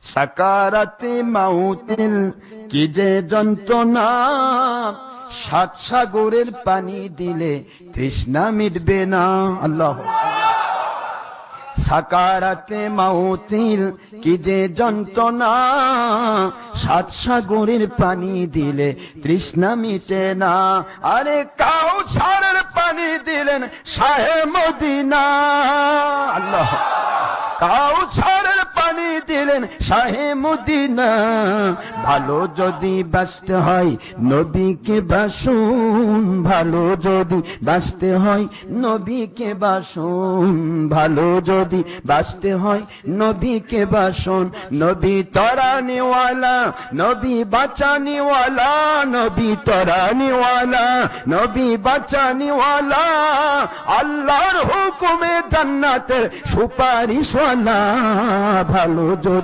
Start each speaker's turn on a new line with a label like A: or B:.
A: সাকারাতে মাউতিল কি যে যন্ত্রণা, সাত সাগরের পানি দিলে তৃষ্ণা মিটবে না। আল্লাহ। সাকারাতে মাউতিল কি যে যন্ত্রণা, সাত সাগরের পানি দিলে তৃষ্ণা মিটে না। আরে কাউসারের পানি দিলেন শাহে মদিনা। আল্লাহ। কাউসারের পানি দিলেন শাহে মদিনা। ভালো যদি বাঁচতে হয় নবীকে বাসুন, ভালো যদি বাঁচতে হয় নবীকে বাসুন, ভালো যদি বাঁচতে হয় নবীকে বাসুন। নবী তরানিওয়ালা, নবী বাঁচানিওয়ালা, নবী তরানিওয়ালা, নবী বাঁচানিওয়ালা, আল্লাহর হুকুমে জান্নাতের সুপারিশওয়ালা। ভালো যদি